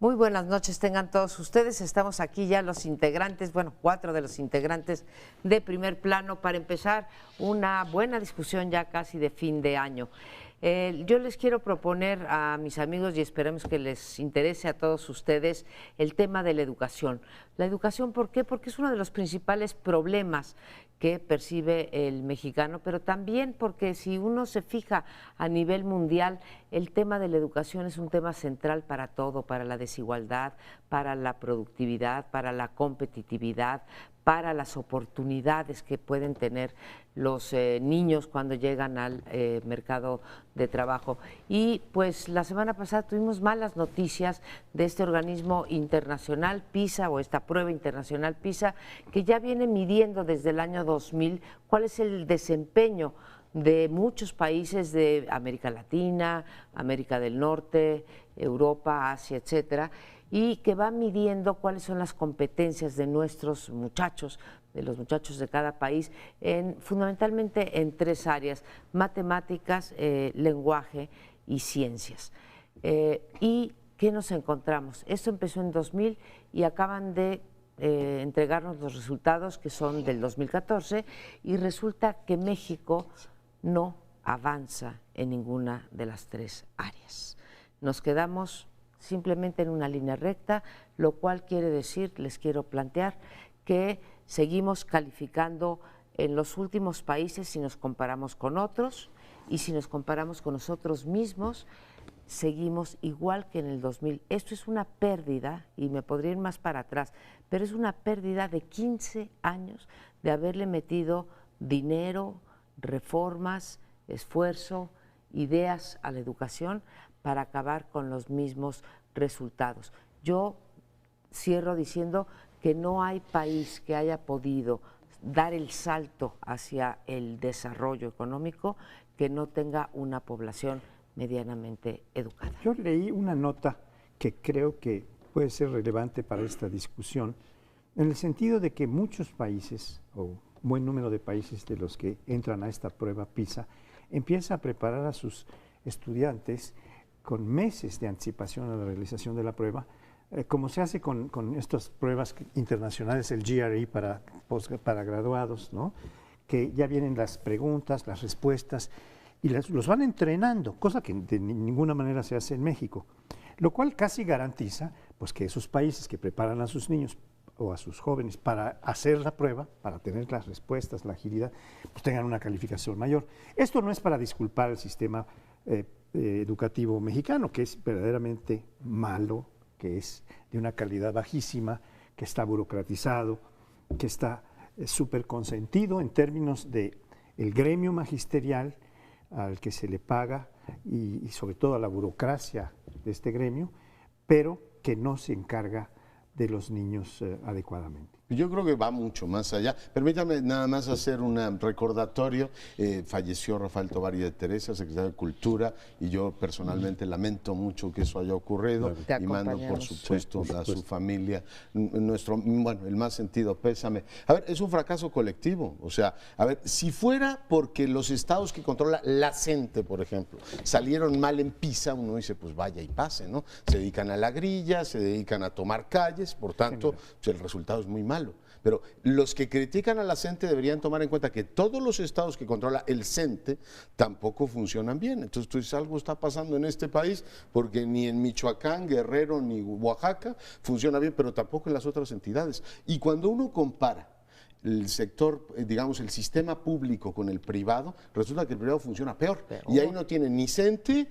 Muy buenas noches tengan todos ustedes. Estamos aquí ya los integrantes, bueno, 4 de los integrantes de Primer Plano para empezar una buena discusión ya casi de fin de año. Yo les quiero proponer a mis amigos y esperemos que les interese a todos ustedes el tema de la educación. La educación, ¿por qué? Porque es uno de los principales problemas que percibe el mexicano, pero también porque si uno se fija a nivel mundial, el tema de la educación es un tema central para todo, para la desigualdad, para la productividad, para la competitividad, para las oportunidades que pueden tener los niños cuando llegan al mercado de trabajo. Y pues la semana pasada tuvimos malas noticias de este organismo internacional PISA o esta prueba internacional PISA que ya viene midiendo desde el año 2000 cuál es el desempeño de muchos países de América Latina, América del Norte, Europa, Asia, etcétera, y que va midiendo cuáles son las competencias de nuestros muchachos, de los muchachos de cada país, fundamentalmente en 3 áreas: matemáticas, lenguaje y ciencias. ¿Y qué nos encontramos? Esto empezó en 2000 y acaban de entregarnos los resultados que son del 2014 y resulta que México no avanza en ninguna de las 3 áreas. Nos quedamos simplemente en una línea recta, lo cual quiere decir, les quiero plantear, que seguimos calificando en los últimos países si nos comparamos con otros y si nos comparamos con nosotros mismos, seguimos igual que en el 2000. Esto es una pérdida, y me podría ir más para atrás, pero es una pérdida de 15 años de haberle metido dinero, reformas, esfuerzo, ideas a la educación para acabar con los mismos resultados. Yo cierro diciendo que no hay país que haya podido dar el salto hacia el desarrollo económico que no tenga una población medianamente educada. Yo leí una nota que creo que puede ser relevante para esta discusión, en el sentido de que muchos países, o buen número de países de los que entran a esta prueba PISA, empieza a preparar a sus estudiantes con meses de anticipación a la realización de la prueba, como se hace con estas pruebas internacionales, el GRE para graduados, ¿no? Que ya vienen las preguntas, las respuestas, y los van entrenando, cosa que de ninguna manera se hace en México, lo cual casi garantiza pues, que esos países que preparan a sus niños o a sus jóvenes para hacer la prueba, para tener las respuestas, la agilidad, pues tengan una calificación mayor. Esto no es para disculpar el sistema educativo mexicano, que es verdaderamente malo, que es de una calidad bajísima, que está burocratizado, que está súper consentido en términos de el gremio magisterial al que se le paga y sobre todo a la burocracia de este gremio, pero que no se encarga de los niños adecuadamente. Yo creo que va mucho más allá. Permítame nada más hacer un recordatorio. Falleció Rafael Tovar de Teresa, secretario de Cultura, y yo personalmente lamento mucho que eso haya ocurrido y mando, por supuesto, a su familia el más sentido pésame. A ver, es un fracaso colectivo. O sea, a ver, si fuera porque los estados que controla la CENTE, por ejemplo, salieron mal en PISA, uno dice, pues vaya y pase, ¿no? Se dedican a la grilla, se dedican a tomar calles, por tanto, pues el resultado es muy malo. Pero los que critican a la CENTE deberían tomar en cuenta que todos los estados que controla el CENTE tampoco funcionan bien. Entonces tú dices, algo está pasando en este país, porque ni en Michoacán, Guerrero, ni Oaxaca funciona bien, pero tampoco en las otras entidades. Y cuando uno compara el sector, digamos, el sistema público con el privado, resulta que el privado funciona peor. Y ahí no tiene ni CENTE,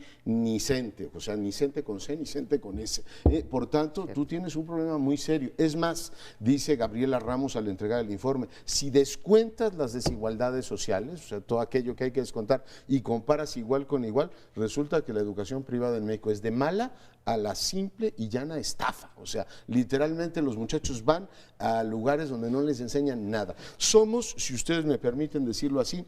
o sea, ni CENTE con C, ni CENTE con S. Por tanto, tú tienes un problema muy serio. Es más, dice Gabriela Ramos al entregar el informe, si descuentas las desigualdades sociales, o sea, todo aquello que hay que descontar, y comparas igual con igual, resulta que la educación privada en México es de mala a la simple y llana estafa. O sea, literalmente los muchachos van a lugares donde no les enseñan nada. Somos, si ustedes me permiten decirlo así,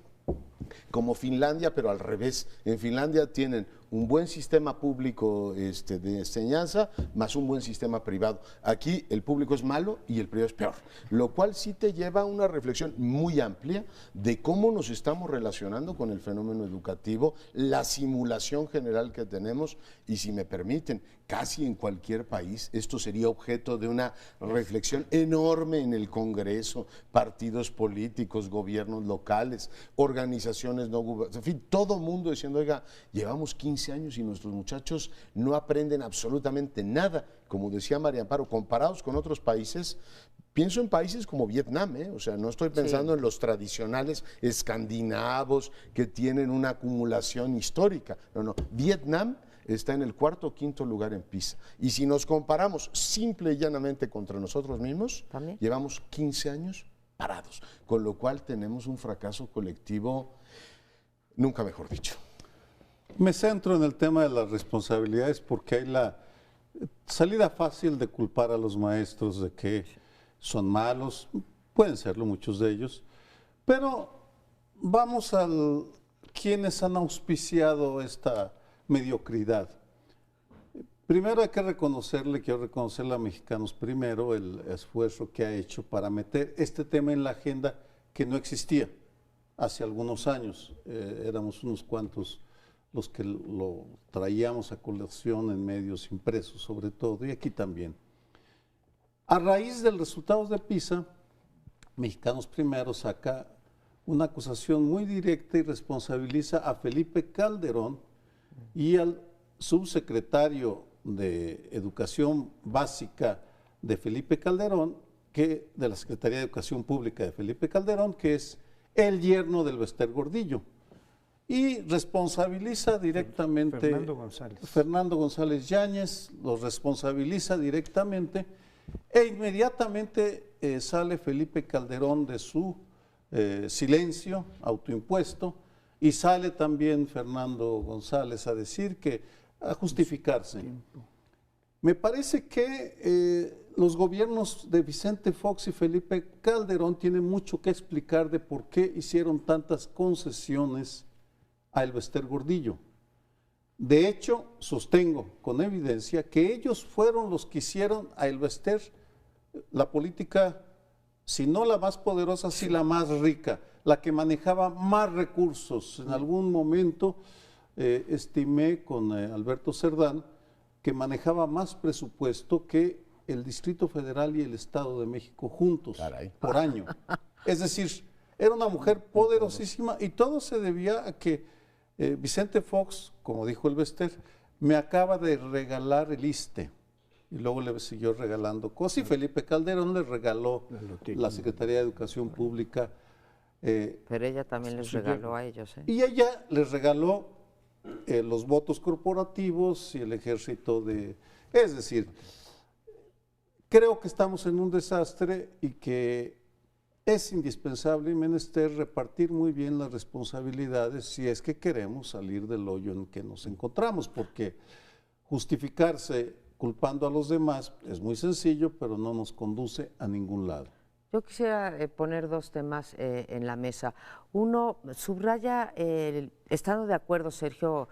como Finlandia, pero al revés. En Finlandia tienen un buen sistema público de enseñanza más un buen sistema privado. Aquí el público es malo y el privado es peor, lo cual sí te lleva a una reflexión muy amplia de cómo nos estamos relacionando con el fenómeno educativo, la simulación general que tenemos y, si me permiten, casi en cualquier país esto sería objeto de una reflexión enorme en el Congreso, partidos políticos, gobiernos locales, organizaciones no gubernamentales, en fin, todo mundo diciendo, oiga, llevamos 15 años y nuestros muchachos no aprenden absolutamente nada. Como decía María Amparo, comparados con otros países, pienso en países como Vietnam, o sea, no estoy pensando en los tradicionales escandinavos que tienen una acumulación histórica. No, Vietnam está en el 4º o 5º lugar en PISA. Y si nos comparamos simple y llanamente contra nosotros mismos, ¿también? Llevamos 15 años parados, con lo cual tenemos un fracaso colectivo, nunca mejor dicho. Me centro en el tema de las responsabilidades porque hay la salida fácil de culpar a los maestros de que son malos, pueden serlo muchos de ellos, pero vamos a quienes han auspiciado esta mediocridad. Primero hay que quiero reconocerle a Mexicanos Primero el esfuerzo que ha hecho para meter este tema en la agenda que no existía hace algunos años. Éramos unos cuantos los que lo traíamos a colación en medios impresos sobre todo, y aquí también. A raíz de los resultados de PISA, Mexicanos Primero saca una acusación muy directa y responsabiliza a Felipe Calderón y al subsecretario de Educación Básica de Felipe Calderón, de la Secretaría de Educación Pública de Felipe Calderón, que es el yerno del Bester Gordillo. Y responsabiliza directamente Fernando González Yáñez, los responsabiliza directamente, e inmediatamente sale Felipe Calderón de su silencio autoimpuesto, y sale también Fernando González a decir a justificarse. Me parece que los gobiernos de Vicente Fox y Felipe Calderón tienen mucho que explicar de por qué hicieron tantas concesiones a el Bester Gordillo. De hecho, sostengo con evidencia que ellos fueron los que hicieron a el Bester la política, si no la más poderosa, sí la más rica, la que manejaba más recursos. En algún momento estimé con Alberto Cerdán que manejaba más presupuesto que el Distrito Federal y el Estado de México juntos. Caray. Por año. Es decir, era una mujer poderosísima, y todo se debía a que Vicente Fox, como dijo el Bester, me acaba de regalar el ISSSTE, y luego le siguió regalando cosas, y Felipe Calderón le regaló la Secretaría de Educación Pública. Pero ella también les regaló a ellos. Y ella les regaló los votos corporativos y el ejército de... Es decir, creo que estamos en un desastre y que es indispensable y menester repartir muy bien las responsabilidades si es que queremos salir del hoyo en que nos encontramos, porque justificarse culpando a los demás es muy sencillo, pero no nos conduce a ningún lado. Yo quisiera poner dos temas en la mesa. Uno, subraya, estando de acuerdo, Sergio,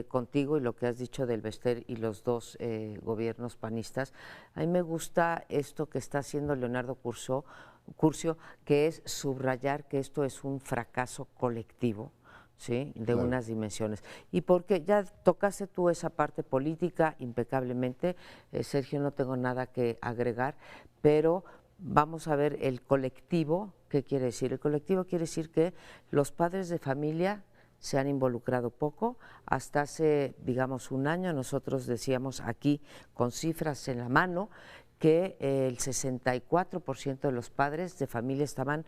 contigo y lo que has dicho del Bester y los dos gobiernos panistas, a mí me gusta esto que está haciendo Leonardo Curcio, que es subrayar que esto es un fracaso colectivo, ¿sí? De claro. Unas dimensiones. Y porque ya tocaste tú esa parte política impecablemente, Sergio, no tengo nada que agregar, pero vamos a ver el colectivo. ¿Qué quiere decir? El colectivo quiere decir que los padres de familia se han involucrado poco. Hasta hace, digamos, un año nosotros decíamos aquí con cifras en la mano que el 64% de los padres de familia estaban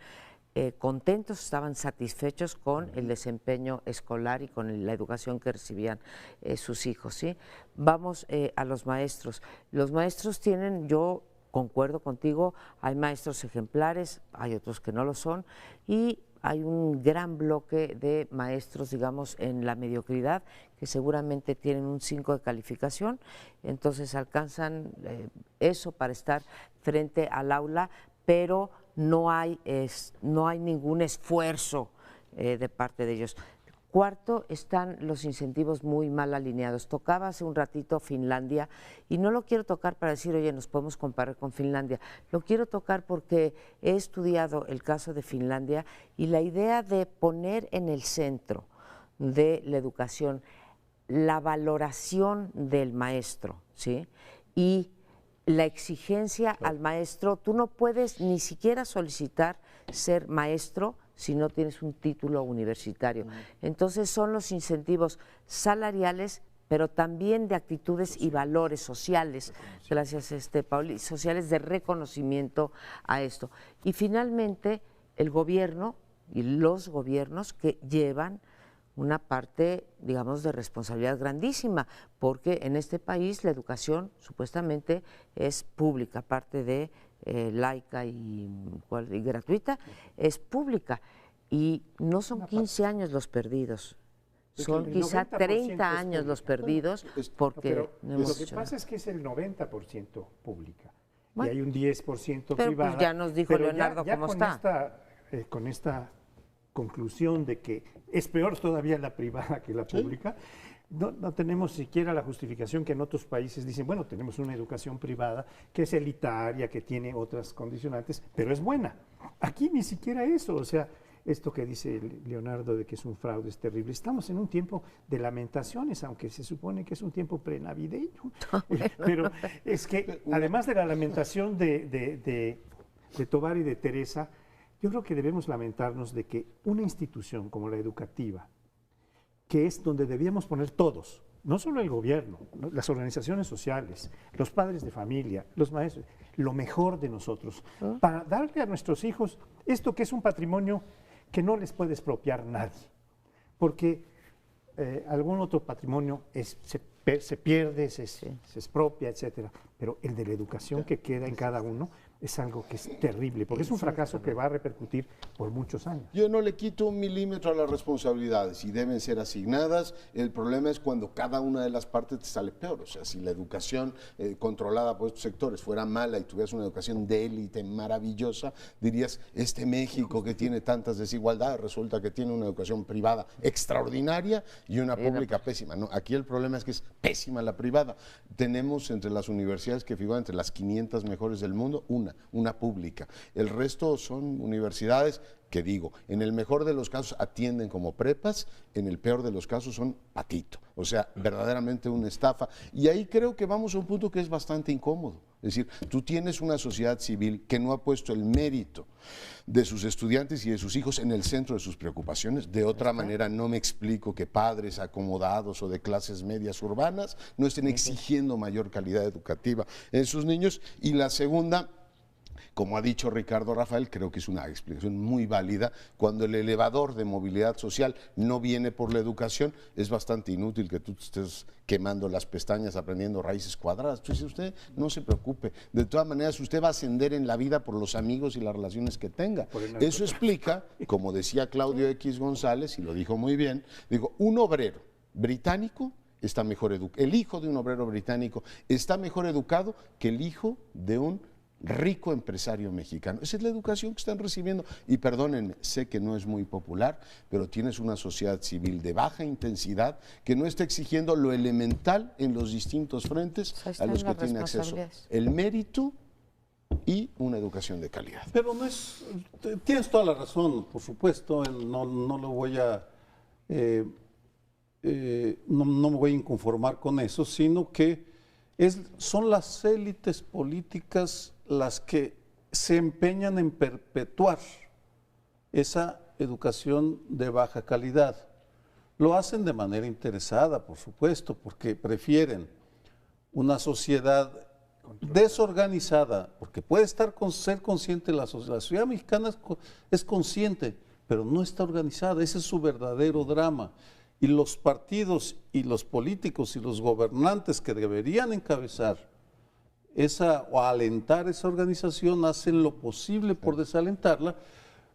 contentos, estaban satisfechos con el desempeño escolar y con la educación que recibían sus hijos, ¿sí? Vamos a los maestros. Los maestros tienen, yo concuerdo contigo, hay maestros ejemplares, hay otros que no lo son, y hay un gran bloque de maestros, digamos, en la mediocridad, que seguramente tienen un 5 de calificación, entonces alcanzan eso para estar frente al aula, pero no hay ningún esfuerzo de parte de ellos. Cuarto, están los incentivos muy mal alineados. Tocaba hace un ratito Finlandia y no lo quiero tocar para decir, oye, nos podemos comparar con Finlandia. Lo quiero tocar porque he estudiado el caso de Finlandia y la idea de poner en el centro de la educación la valoración del maestro, ¿sí? Y la exigencia al maestro. Tú no puedes ni siquiera solicitar ser maestro si no tienes un título universitario. Entonces son los incentivos salariales, pero también de actitudes y valores sociales, gracias Pauli, sociales de reconocimiento a esto. Y finalmente el gobierno y los gobiernos que llevan una parte, digamos, de responsabilidad grandísima, porque en este país la educación supuestamente es pública, aparte de laica y gratuita, es pública. Y no son 15 años los perdidos, son quizá 30 años los perdidos, porque lo que pasa es que es el 90% pública, bueno, y hay un 10% pero privada. Pues ya nos dijo Leonardo ya cómo con está. Con esta conclusión de que es peor todavía la privada que la pública, no tenemos siquiera la justificación que en otros países dicen, bueno, tenemos una educación privada que es elitaria, que tiene otras condicionantes, pero es buena. Aquí ni siquiera eso, o sea, esto que dice Leonardo de que es un fraude es terrible. Estamos en un tiempo de lamentaciones, aunque se supone que es un tiempo prenavideño. Pero es que además de la lamentación de Tovar y de Teresa, yo creo que debemos lamentarnos de que una institución como la educativa, que es donde debíamos poner todos, no solo el gobierno, ¿no?, las organizaciones sociales, los padres de familia, los maestros, lo mejor de nosotros, para darle a nuestros hijos esto que es un patrimonio que no les puede expropiar nadie, porque algún otro patrimonio se pierde, se expropia, etcétera, pero el de la educación que queda en cada uno es algo que es terrible, porque es un fracaso que va a repercutir por muchos años. Yo no le quito un milímetro a las responsabilidades y deben ser asignadas. El problema es cuando cada una de las partes te sale peor. O sea, si la educación controlada por estos sectores fuera mala y tuvieras una educación de élite maravillosa, dirías, este México que tiene tantas desigualdades, resulta que tiene una educación privada extraordinaria y una pública pésima. No, aquí el problema es que es pésima la privada. Tenemos entre las universidades que figuran entre las 500 mejores del mundo, una pública. El resto son universidades que, digo, en el mejor de los casos atienden como prepas, en el peor de los casos son patito. O sea, verdaderamente una estafa. Y ahí creo que vamos a un punto que es bastante incómodo. Es decir, tú tienes una sociedad civil que no ha puesto el mérito de sus estudiantes y de sus hijos en el centro de sus preocupaciones. De otra manera, no me explico que padres acomodados o de clases medias urbanas no estén exigiendo mayor calidad educativa en sus niños. Y la segunda, como ha dicho Ricardo Rafael, creo que es una explicación muy válida. Cuando el elevador de movilidad social no viene por la educación, es bastante inútil que tú estés quemando las pestañas aprendiendo raíces cuadradas. Entonces usted no se preocupe. De todas maneras, usted va a ascender en la vida por los amigos y las relaciones que tenga. Eso explica, como decía Claudio X González, y lo dijo muy bien, dijo, un obrero británico está mejor educado, el hijo de un obrero británico está mejor educado que el hijo de un rico empresario mexicano. Esa es la educación que están recibiendo. Y perdónenme, sé que no es muy popular, pero tienes una sociedad civil de baja intensidad que no está exigiendo lo elemental en los distintos frentes a los que tiene acceso. El mérito y una educación de calidad. Pero no es, tienes toda la razón, por supuesto, no lo voy a, no me voy a inconformar con eso, sino que son las élites políticas las que se empeñan en perpetuar esa educación de baja calidad. Lo hacen de manera interesada, por supuesto, porque prefieren una sociedad desorganizada, porque puede ser consciente la sociedad mexicana es consciente, pero no está organizada. Ese es su verdadero drama. Y los partidos y los políticos y los gobernantes que deberían encabezar o alentar esa organización hacen lo posible por desalentarla,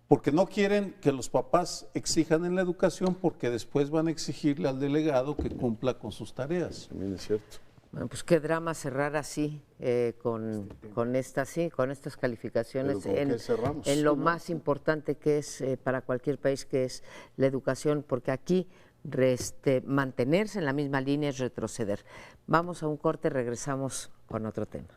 porque no quieren que los papás exijan en la educación, porque después van a exigirle al delegado que cumpla con sus tareas. También es cierto. Bueno, pues qué drama cerrar así, con estas calificaciones en lo más importante que es para cualquier país, que es la educación, porque aquí mantenerse en la misma línea es retroceder. Vamos a un corte, regresamos con otro tema.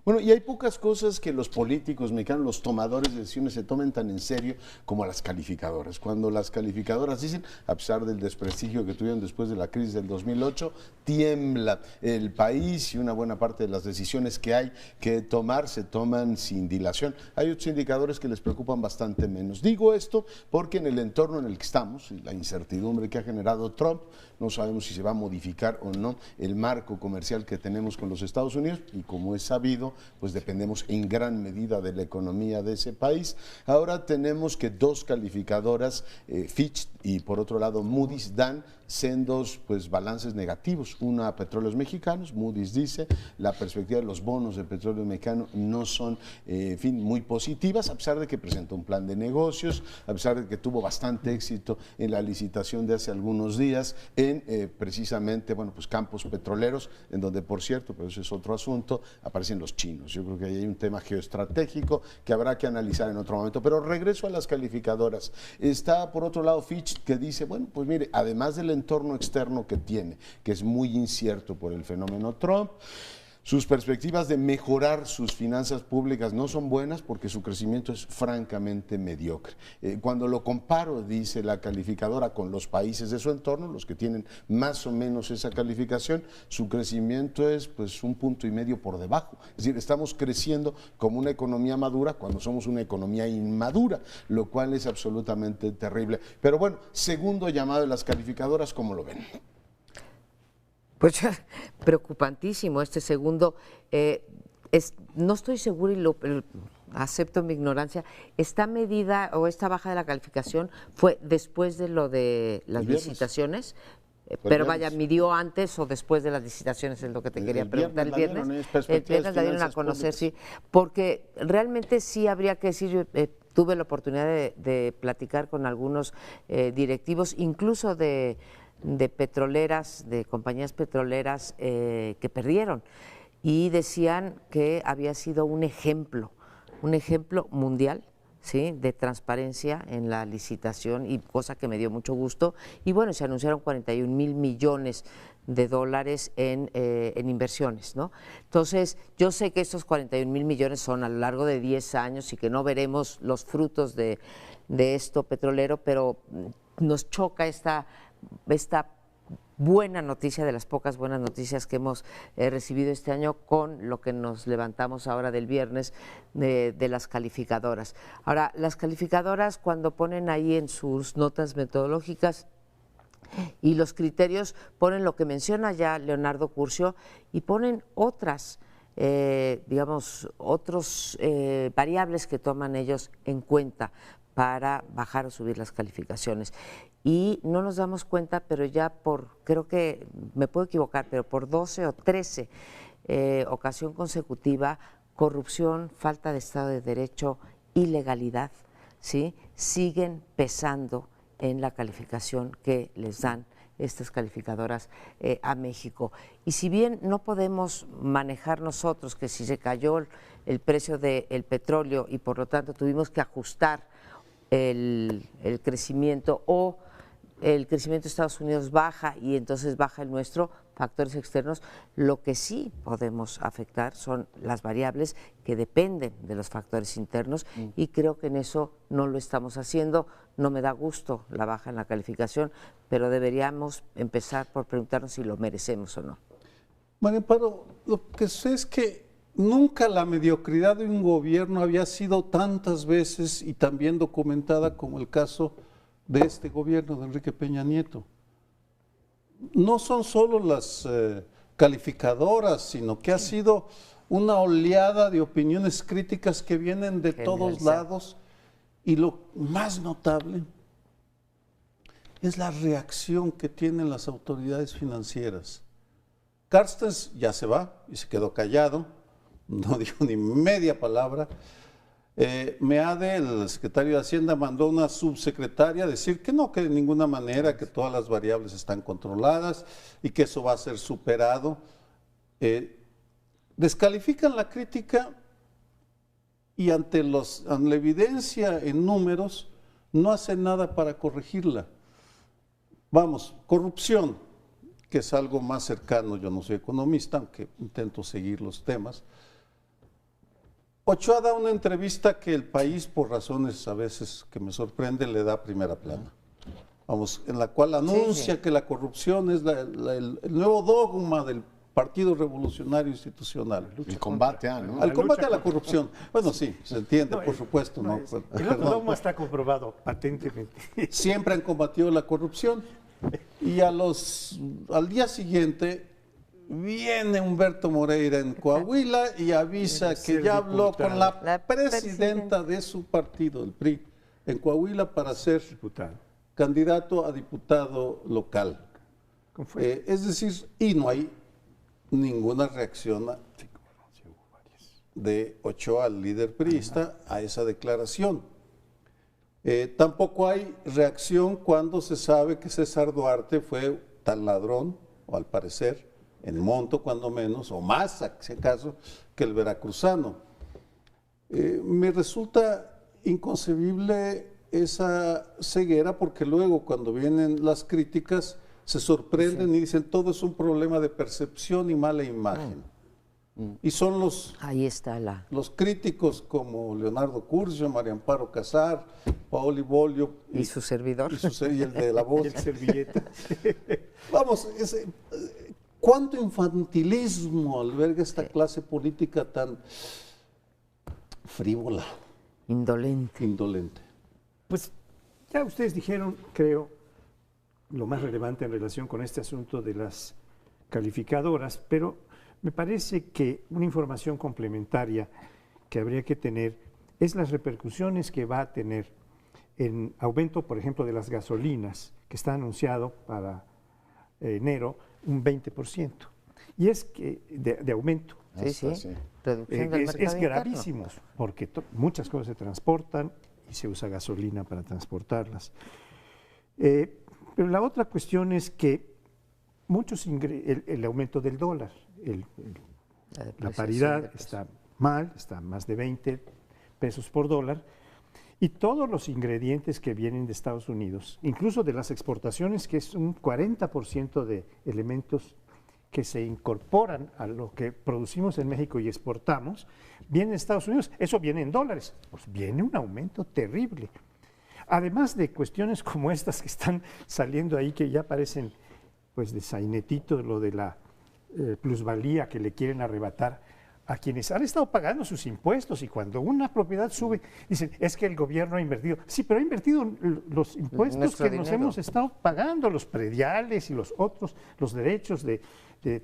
Bueno, y hay pocas cosas que los políticos mexicanos, los tomadores de decisiones, se tomen tan en serio como las calificadoras. Cuando las calificadoras dicen, a pesar del desprestigio que tuvieron después de la crisis del 2008, tiembla el país y una buena parte de las decisiones que hay que tomar se toman sin dilación. Hay otros indicadores que les preocupan bastante menos. Digo esto porque en el entorno en el que estamos, la incertidumbre que ha generado Trump, no sabemos si se va a modificar o no el marco comercial que tenemos con los Estados Unidos y como es sabido, pues dependemos en gran medida de la economía de ese país. Ahora tenemos que dos calificadoras, Fitch y por otro lado Moody's, dan sendos pues balances negativos, una a petróleos mexicanos. Moody's dice la perspectiva de los bonos de petróleo mexicano no son en fin, muy positivas, a pesar de que presentó un plan de negocios, a pesar de que tuvo bastante éxito en la licitación de hace algunos días en precisamente bueno pues campos petroleros, en donde por cierto, pero eso es otro asunto, aparecen los chinos. Yo creo que ahí hay un tema geoestratégico que habrá que analizar en otro momento, pero regreso a las calificadoras. Está por otro lado Fitch, que dice, bueno pues mire, además del entorno externo que tiene, que es muy incierto por el fenómeno Trump, sus perspectivas de mejorar sus finanzas públicas no son buenas porque su crecimiento es francamente mediocre. Cuando lo comparo, dice la calificadora, con los países de su entorno, los que tienen más o menos esa calificación, su crecimiento es pues 1,5 puntos por debajo. Es decir, estamos creciendo como una economía madura cuando somos una economía inmadura, lo cual es absolutamente terrible. Pero bueno, segundo llamado de las calificadoras, ¿cómo lo ven? Pues preocupantísimo este segundo. No estoy segura y acepto mi ignorancia. ¿Esta medida o esta baja de la calificación fue después de lo de las licitaciones? Pero vaya, ¿midió antes o después de las licitaciones? Es lo que te quería preguntar. El viernes la dieron a conocer, sí. Porque realmente sí habría que decir, yo tuve la oportunidad de platicar con algunos directivos, incluso de petroleras, de compañías petroleras que perdieron, y decían que había sido un ejemplo mundial, ¿sí?, de transparencia en la licitación, y cosa que me dio mucho gusto. Y bueno, se anunciaron 41,000 millones de dólares en inversiones, ¿no? Entonces, yo sé que estos 41,000 millones son a lo largo de 10 años y que no veremos los frutos de esto petrolero, pero nos choca esta buena noticia, de las pocas buenas noticias que hemos recibido este año, con lo que nos levantamos ahora del viernes de las calificadoras. Ahora, las calificadoras, cuando ponen ahí en sus notas metodológicas y los criterios, ponen lo que menciona ya Leonardo Curcio y ponen otras otros variables que toman ellos en cuenta para bajar o subir las calificaciones. Y no nos damos cuenta, pero ya creo que me puedo equivocar, pero por 12 o 13 ocasión consecutiva, corrupción, falta de Estado de Derecho, ilegalidad, ¿sí?, siguen pesando en la calificación que les dan estas calificadoras a México. Y si bien no podemos manejar nosotros que si se cayó el precio del petróleo y por lo tanto tuvimos que ajustar el crecimiento, o el crecimiento de Estados Unidos baja y entonces baja el nuestro, factores externos, lo que sí podemos afectar son las variables que dependen de los factores internos, y creo que en eso no lo estamos haciendo. No me da gusto la baja en la calificación, pero deberíamos empezar por preguntarnos si lo merecemos o no. María Amparo, lo que sé es que nunca la mediocridad de un gobierno había sido tantas veces y tan bien documentada como el caso de este gobierno de Enrique Peña Nieto. No son solo las calificadoras, sino que ha sido una oleada de opiniones críticas que vienen de todos lados, y lo más notable es la reacción que tienen las autoridades financieras. Carstens ya se va y se quedó callado, no dijo ni media palabra. Meade, el secretario de Hacienda, mandó a una subsecretaria a decir que no, que de ninguna manera, que todas las variables están controladas y que eso va a ser superado. Descalifican la crítica y ante la evidencia en números, no hace nada para corregirla. Vamos, corrupción, que es algo más cercano, yo no soy economista, aunque intento seguir los temas. Ochoa da una entrevista que el país, por razones a veces que me sorprende, le da primera plana. Vamos, en la cual anuncia que la corrupción es el nuevo dogma del Partido Revolucionario Institucional. El combate ¿no? Al combate a la corrupción. Bueno, sí, se entiende, por supuesto. No, el otro dogma está comprobado patentemente. Siempre han combatido la corrupción. Y al día siguiente viene Humberto Moreira en Coahuila y avisa que ya habló con la presidenta de su partido, el PRI, en Coahuila para ser candidato a diputado local. Es decir, y no hay ninguna reacción de Ochoa, el líder priista, a esa declaración. Tampoco hay reacción cuando se sabe que César Duarte fue tan ladrón, o al parecer, en monto cuando menos, o más, si acaso, que el veracruzano. Me resulta inconcebible esa ceguera porque luego cuando vienen las críticas se sorprenden y dicen todo es un problema de percepción y mala imagen. Y son ahí está los críticos como Leonardo Curcio, María Amparo Casar, Paoli Bolio y su servidor y el de la voz. Y el servilleta. Vamos, cuánto infantilismo alberga esta clase política tan frívola. Indolente. Pues ya ustedes dijeron, creo, lo más relevante en relación con este asunto de las calificadoras, pero me parece que una información complementaria que habría que tener es las repercusiones que va a tener en aumento, por ejemplo, de las gasolinas, que está anunciado para enero un 20%. Y es que de aumento. Sí. Reducción del mercado es gravísimo, porque muchas cosas se transportan y se usa gasolina para transportarlas. Pero la otra cuestión es que el aumento del dólar, la paridad está mal, está más de 20 pesos por dólar, y todos los ingredientes que vienen de Estados Unidos, incluso de las exportaciones, que es un 40% de elementos que se incorporan a lo que producimos en México y exportamos, vienen de Estados Unidos. Eso viene en dólares. Pues viene un aumento terrible. Además de cuestiones como estas que están saliendo ahí, que ya parecen pues de sainetito, lo de la plusvalía que le quieren arrebatar a quienes han estado pagando sus impuestos, y cuando una propiedad sube, dicen, es que el gobierno ha invertido. Sí, pero ha invertido los impuestos que nos hemos estado pagando, los prediales y los otros, los derechos de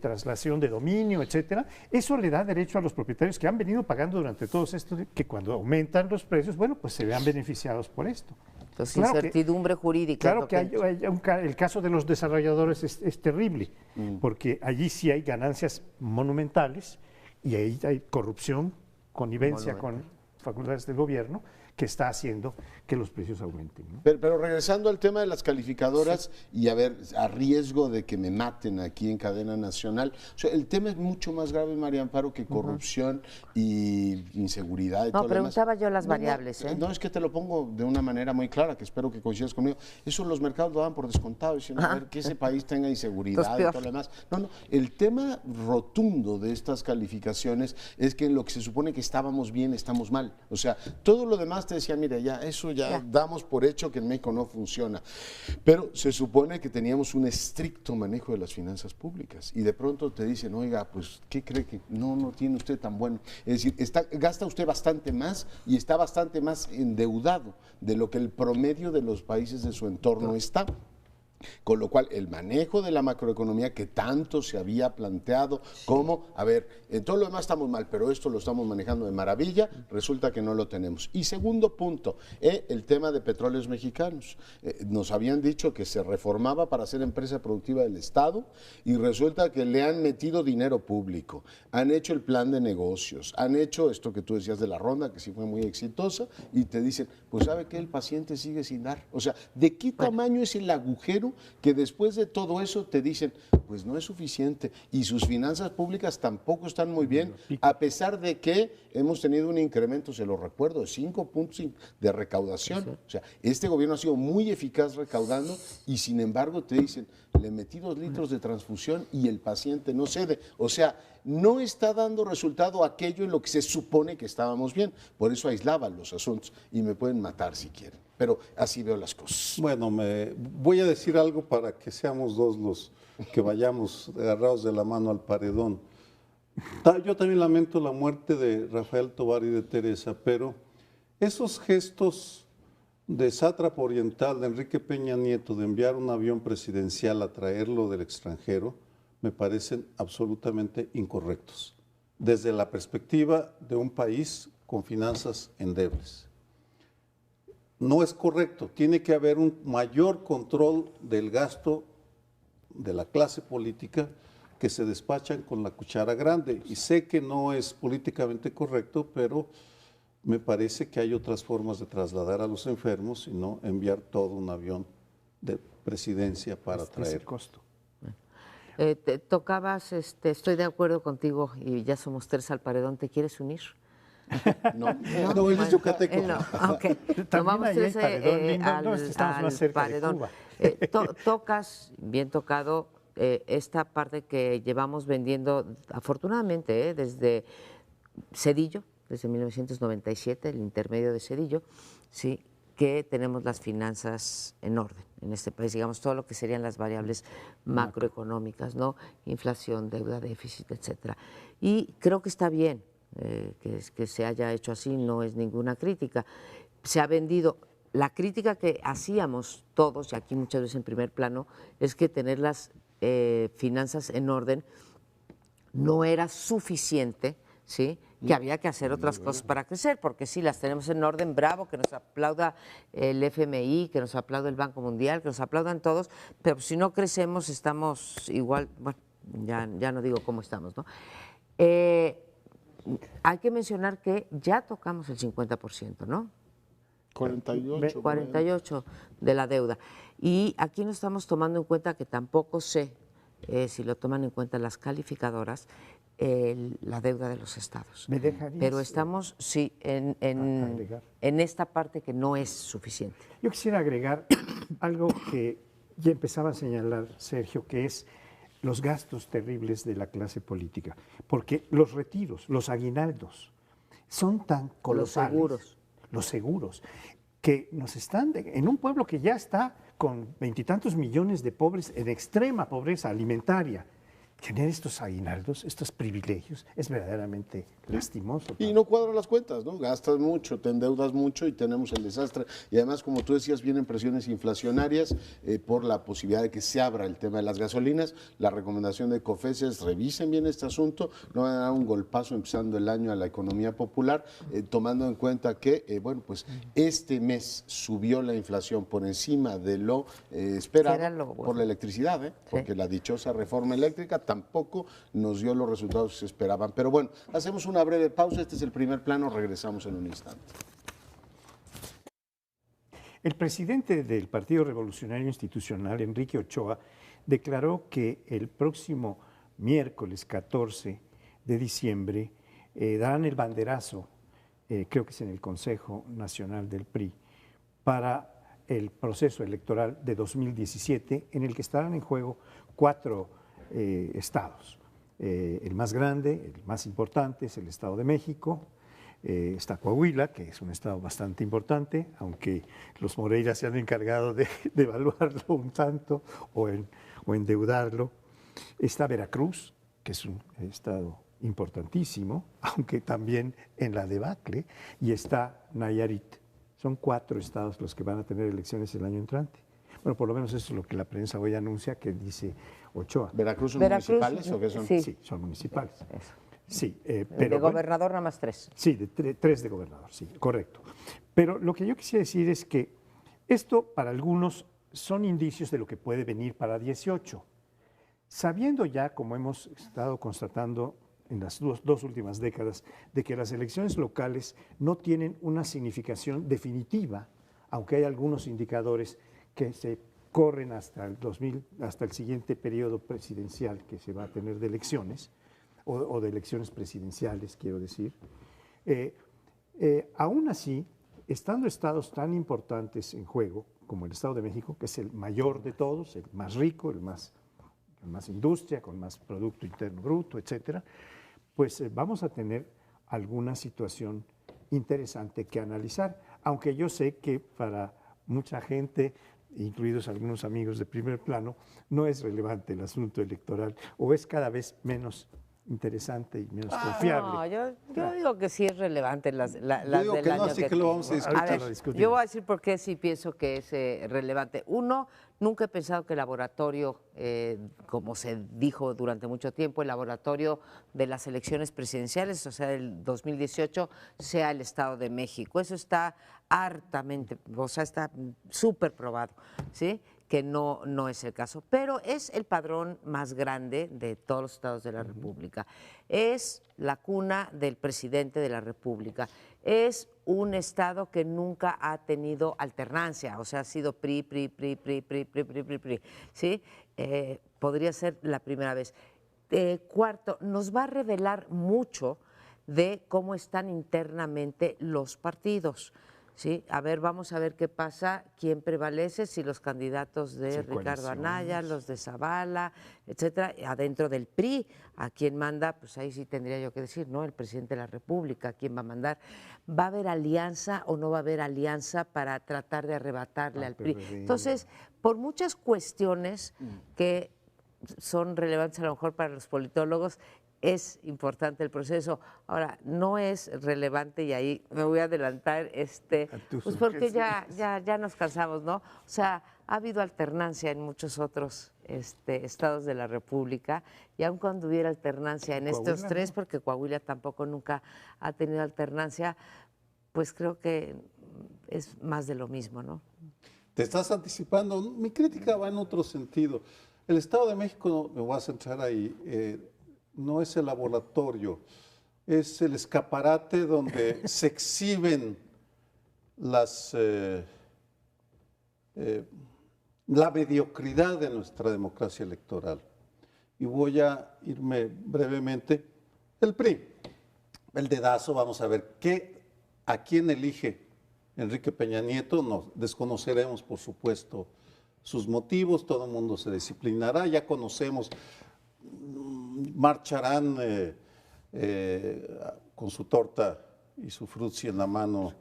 traslación de dominio, etcétera. Eso le da derecho a los propietarios que han venido pagando durante todos estos, que cuando aumentan los precios, bueno, pues se vean beneficiados por esto. Entonces, claro, incertidumbre jurídica. Claro que el caso de los desarrolladores es terrible, porque allí sí hay ganancias monumentales y ahí hay corrupción, connivencia con facultades del gobierno, que está haciendo que los precios aumenten, ¿no? Pero regresando al tema de las calificadoras, y a riesgo de que me maten aquí en cadena nacional, o sea, el tema es mucho más grave, María Amparo, que corrupción y inseguridad y todo lo demás. Preguntaba yo las variables. No, es que te lo pongo de una manera muy clara, que espero que coincidas conmigo. Eso los mercados lo dan por descontado, diciendo, a ver, que ese país tenga inseguridad y todo lo demás. No, el tema rotundo de estas calificaciones es que en lo que se supone que estábamos bien, estamos mal. O sea, todo lo demás te decía, mira, eso ya damos por hecho que en México no funciona. Pero se supone que teníamos un estricto manejo de las finanzas públicas y de pronto te dicen, oiga, pues, ¿qué cree que no tiene usted tan bueno? Es decir, gasta usted bastante más y está bastante más endeudado de lo que el promedio de los países de su entorno está. Con lo cual, el manejo de la macroeconomía que tanto se había planteado como, a ver, en todo lo demás estamos mal, pero esto lo estamos manejando de maravilla, resulta que no lo tenemos. Y segundo punto, el tema de Petróleos Mexicanos. Nos habían dicho que se reformaba para ser empresa productiva del Estado y resulta que le han metido dinero público, han hecho el plan de negocios, han hecho esto que tú decías de la ronda, que sí fue muy exitosa, y te dicen, pues ¿sabe qué? El paciente sigue sin dar. O sea, ¿de qué tamaño es el agujero que después de todo eso te dicen, pues no es suficiente y sus finanzas públicas tampoco están muy bien, a pesar de que hemos tenido un incremento, se lo recuerdo, de 5 puntos de recaudación. O sea, este gobierno ha sido muy eficaz recaudando y sin embargo te dicen, le metí 2 litros de transfusión y el paciente no cede. O sea, no está dando resultado aquello en lo que se supone que estábamos bien. Por eso aislaban los asuntos y me pueden matar si quieren. Pero así veo las cosas. Bueno, voy a decir algo para que seamos dos los que vayamos agarrados de la mano al paredón. Yo también lamento la muerte de Rafael Tovar y de Teresa, pero esos gestos de sátrapa oriental de Enrique Peña Nieto de enviar un avión presidencial a traerlo del extranjero me parecen absolutamente incorrectos, desde la perspectiva de un país con finanzas endebles. No es correcto, tiene que haber un mayor control del gasto de la clase política que se despachan con la cuchara grande. Y sé que no es políticamente correcto, pero me parece que hay otras formas de trasladar a los enfermos y no enviar todo un avión de presidencia para traer. Es el costo. Te tocabas, estoy de acuerdo contigo y ya somos 3 al paredón, ¿te quieres unir? No, No, él es yucateco. Él no, ok. Tomamos ahí hay 3 paredón lindo, estamos más cerca de Cuba. Tocas, bien tocado, esta parte que llevamos vendiendo, afortunadamente, desde Zedillo, desde 1997, el intermedio de Zedillo, sí, que tenemos las finanzas en orden en este país, digamos, todo lo que serían las variables macroeconómicas, ¿no? Inflación, deuda, déficit, etcétera. Y creo que está bien que se haya hecho así, no es ninguna crítica. Se ha vendido. La crítica que hacíamos todos, y aquí muchas veces en primer plano, es que tener las finanzas en orden no era suficiente, ¿sí? Que había que hacer otras cosas para crecer, porque sí, las tenemos en orden, bravo, que nos aplauda el FMI, que nos aplauda el Banco Mundial, que nos aplaudan todos, pero si no crecemos estamos igual, bueno, ya no digo cómo estamos, ¿no? Hay que mencionar que ya tocamos el 50%, ¿no? 48. 48 de la deuda. Y aquí no estamos tomando en cuenta, que tampoco sé si lo toman en cuenta las calificadoras, la deuda de los estados. ¿Me dejarías, pero estamos, sí, en esta parte que no es suficiente. Yo quisiera agregar algo que ya empezaba a señalar Sergio, que es los gastos terribles de la clase política. Porque los retiros, los aguinaldos, son tan colosales. Los seguros, que nos están, en un pueblo que ya está con 20 y tantos millones de pobres en extrema pobreza alimentaria, tener estos aguinaldos, estos privilegios, es verdaderamente lastimoso. Y no cuadran las cuentas, ¿no? Gastas mucho, te endeudas mucho y tenemos el desastre. Y además, como tú decías, vienen presiones inflacionarias por la posibilidad de que se abra el tema de las gasolinas. La recomendación de COFECE es revisen bien este asunto, no van a dar un golpazo empezando el año a la economía popular, tomando en cuenta que, bueno, pues este mes subió la inflación por encima de lo esperado por la electricidad, porque la dichosa reforma eléctrica tampoco nos dio los resultados que se esperaban. Pero bueno, hacemos una breve pausa. Este es el primer plano. Regresamos en un instante. El presidente del Partido Revolucionario Institucional, Enrique Ochoa, declaró que el próximo miércoles 14 de diciembre darán el banderazo, creo que es en el Consejo Nacional del PRI, para el proceso electoral de 2017, en el que estarán en juego 4 estados. El más grande, el más importante es el Estado de México, está Coahuila, que es un estado bastante importante, aunque los Moreira se han encargado de evaluarlo un tanto o endeudarlo. Está Veracruz, que es un estado importantísimo, aunque también en la debacle, y está Nayarit. Son 4 estados los que van a tener elecciones el año entrante. Bueno, por lo menos eso es lo que la prensa hoy anuncia, que dice Ochoa. ¿Veracruz son municipales o qué son? Sí, son municipales. Eso. Sí, pero de gobernador nada más 3. Sí, de 3 de gobernador, sí, correcto. Pero lo que yo quisiera decir es que esto para algunos son indicios de lo que puede venir para 18. Sabiendo ya, como hemos estado constatando en las dos últimas décadas, de que las elecciones locales no tienen una significación definitiva, aunque hay algunos indicadores que se corren hasta el 2000, hasta el siguiente periodo presidencial que se va a tener de elecciones, o de elecciones presidenciales, quiero decir. Aún así, estando estados tan importantes en juego como el Estado de México, que es el mayor de todos, el más rico, con más industria, con más Producto Interno Bruto, etcétera, pues vamos a tener alguna situación interesante que analizar, aunque yo sé que para mucha gente, incluidos algunos amigos de Primer Plano, no es relevante el asunto electoral, o es cada vez menos interesante y menos confiable. No, yo digo que sí es relevante las Yo del digo que no, año así que lo vamos a discutir. A ver, lo discutimos. yo voy a decir por qué sí pienso que es relevante. Uno, nunca he pensado que el laboratorio, como se dijo durante mucho tiempo, el laboratorio de las elecciones presidenciales, o sea, del 2018, sea el Estado de México. Eso está hartamente, o sea, está súper probado, ¿sí? Que no es el caso, pero es el padrón más grande de todos los estados de la República. Es la cuna del presidente de la República. Es un estado que nunca ha tenido alternancia, o sea, ha sido PRI, ¿sí? Podría ser la primera vez. Cuarto, nos va a revelar mucho de cómo están internamente los partidos. Sí, a ver, vamos a ver qué pasa, quién prevalece, si los candidatos de Ricardo Anaya, los de Zavala, etcétera, adentro del PRI, a quién manda, pues ahí sí tendría yo que decir, ¿no? El presidente de la República, quién va a mandar. ¿Va a haber alianza o no va a haber alianza para tratar de arrebatarle al PRI? Entonces, por muchas cuestiones que son relevantes a lo mejor para los politólogos, es importante el proceso. Ahora, no es relevante, y ahí me voy a adelantar, pues porque ya nos cansamos, ¿no? O sea, ha habido alternancia en muchos otros estados de la República, y aun cuando hubiera alternancia en estos tres, porque Coahuila tampoco nunca ha tenido alternancia, pues creo que es más de lo mismo, ¿no? Te estás anticipando. Mi crítica va en otro sentido. El Estado de México, me voy a centrar ahí, no es el laboratorio, es el escaparate donde se exhiben la mediocridad de nuestra democracia electoral. Y voy a irme brevemente. El PRI, el dedazo, vamos a ver a quién elige Enrique Peña Nieto. No, desconoceremos, por supuesto, sus motivos, todo el mundo se disciplinará, ya conocemos. Marcharán con su torta y su frutzi en la mano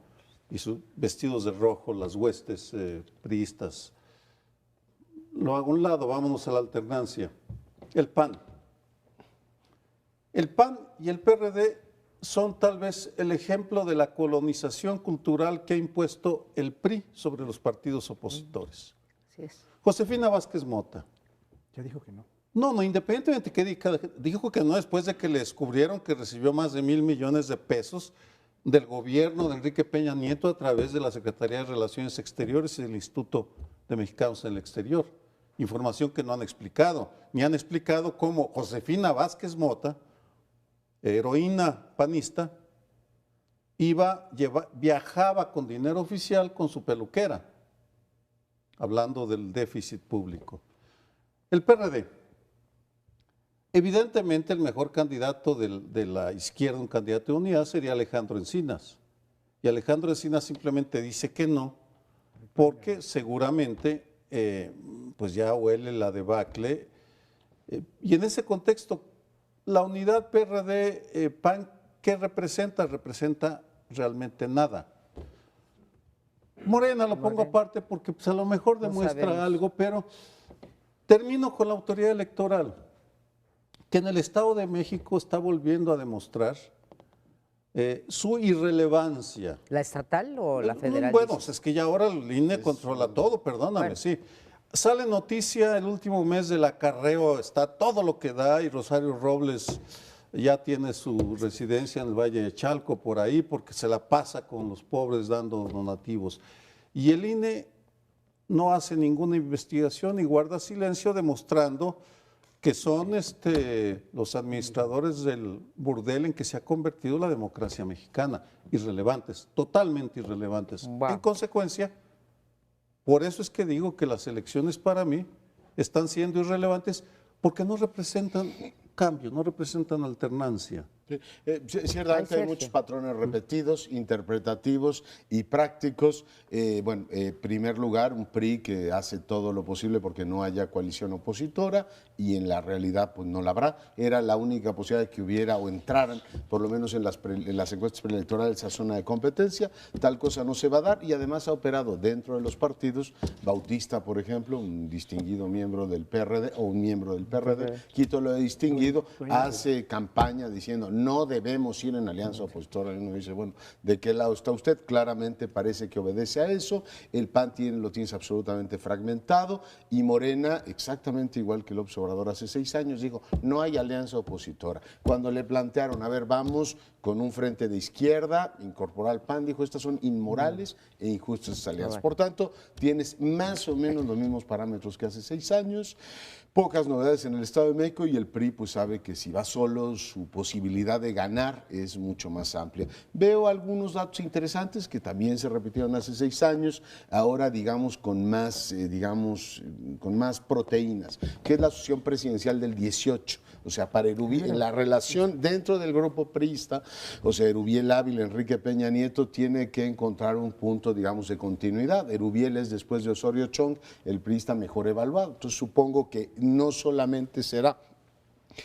y sus vestidos de rojo, las huestes priistas. Lo hago a un lado, vámonos a la alternancia. El PAN. El PAN y el PRD son tal vez el ejemplo de la colonización cultural que ha impuesto el PRI sobre los partidos opositores. Así es. Josefina Vázquez Mota. Ya dijo que no. No, independientemente que dijo que no después de que le descubrieron que recibió más de 1,000 millones de pesos del gobierno de Enrique Peña Nieto a través de la Secretaría de Relaciones Exteriores y del Instituto de Mexicanos en el Exterior. Información que no han explicado, ni han explicado cómo Josefina Vázquez Mota, heroína panista, viajaba con dinero oficial con su peluquera, hablando del déficit público. El PRD. Evidentemente el mejor candidato de la izquierda, un candidato de unidad, sería Alejandro Encinas. Y Alejandro Encinas simplemente dice que no, porque seguramente pues ya huele la debacle. Y en ese contexto, la unidad PRD-PAN, ¿qué representa? Representa realmente nada. Morena lo pongo aparte porque pues, a lo mejor demuestra algo, pero termino con la autoridad electoral, que en el Estado de México está volviendo a demostrar su irrelevancia. ¿La estatal o la federal? Bueno, es que ya ahora el INE controla todo, perdóname, sí. Sale noticia el último mes del acarreo, está todo lo que da, y Rosario Robles ya tiene su residencia en el Valle de Chalco por ahí, porque se la pasa con los pobres dando donativos. Y el INE no hace ninguna investigación y guarda silencio, demostrando que son los administradores del burdel en que se ha convertido la democracia mexicana, irrelevantes, totalmente irrelevantes. Wow. En consecuencia, Por eso es que digo que las elecciones para mí están siendo irrelevantes porque no representan cambio, no representan alternancia. Sí, ciertamente hay muchos patrones repetidos, interpretativos y prácticos. En primer lugar, un PRI que hace todo lo posible porque no haya coalición opositora y en la realidad pues no la habrá. Era la única posibilidad de que hubiera o entraran, por lo menos en las encuestas preelectorales, esa zona de competencia. Tal cosa no se va a dar y además ha operado dentro de los partidos. Bautista, por ejemplo, un distinguido miembro del PRD o un miembro del PRD, quito lo de distinguido, hace campaña diciendo no debemos ir en alianza opositora. Y uno dice, bueno, ¿de qué lado está usted? Claramente parece que obedece a eso. El PAN lo tienes absolutamente fragmentado y Morena, exactamente igual que López Obrador hace 6 años, dijo, no hay alianza opositora. Cuando le plantearon, a ver, vamos con un frente de izquierda, incorporar al PAN, dijo, estas son inmorales e injustas esas alianzas. Por tanto, tienes más o menos los mismos parámetros que hace 6 años. Pocas novedades en el Estado de México y el PRI pues sabe que si va solo su posibilidad de ganar es mucho más amplia. Veo algunos datos interesantes que también se repitieron hace 6 años, ahora digamos con más proteínas, que es la asociación presidencial del 18. O sea, para Erubiel, la relación dentro del grupo priista, o sea, Erubiel Ávila, Enrique Peña Nieto, tiene que encontrar un punto, digamos, de continuidad. Erubiel es, después de Osorio Chong, el priista mejor evaluado. Entonces, supongo que no solamente será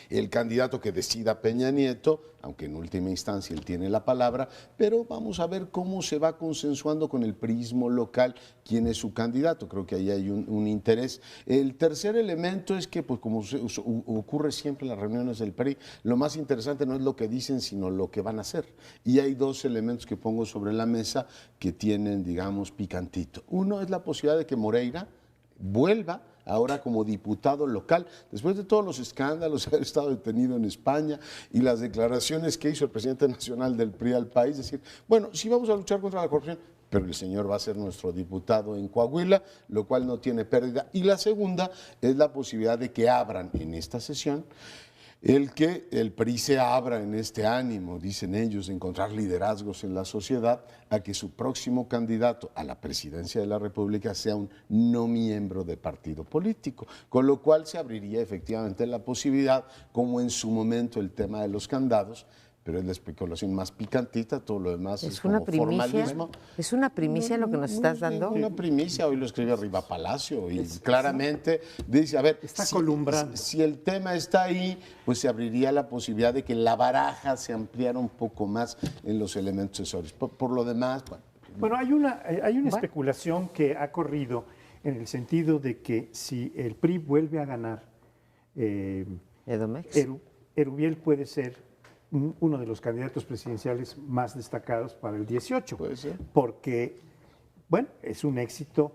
el candidato que decida Peña Nieto, aunque en última instancia él tiene la palabra, pero vamos a ver cómo se va consensuando con el priismo local quién es su candidato. Creo que ahí hay un interés. El tercer elemento es que, pues como ocurre siempre en las reuniones del PRI, lo más interesante no es lo que dicen, sino lo que van a hacer. Y hay 2 elementos que pongo sobre la mesa que tienen, digamos, picantito. Uno es la posibilidad de que Moreira vuelva ahora como diputado local, después de todos los escándalos, haber estado detenido en España y las declaraciones que hizo el presidente nacional del PRI al país, decir, bueno, sí vamos a luchar contra la corrupción, pero el señor va a ser nuestro diputado en Coahuila, lo cual no tiene pérdida. Y la segunda es la posibilidad de que abran en esta sesión el que el PRI se abra en este ánimo, dicen ellos, de encontrar liderazgos en la sociedad, a que su próximo candidato a la presidencia de la República sea un no miembro de partido político, con lo cual se abriría efectivamente la posibilidad, como en su momento el tema de los candados, pero es la especulación más picantita, todo lo demás es como formalismo. ¿Es una primicia lo que nos estás dando? Una primicia, hoy lo escribe Riva Palacio y claramente dice, a ver, está columbrando. Si el tema está ahí, pues se abriría la posibilidad de que la baraja se ampliara un poco más en los elementos accesorios. Por lo demás, bueno, hay una especulación que ha corrido en el sentido de que si el PRI vuelve a ganar, Erubiel puede ser uno de los candidatos presidenciales más destacados para el 18. Puede ser. Porque, bueno, es un éxito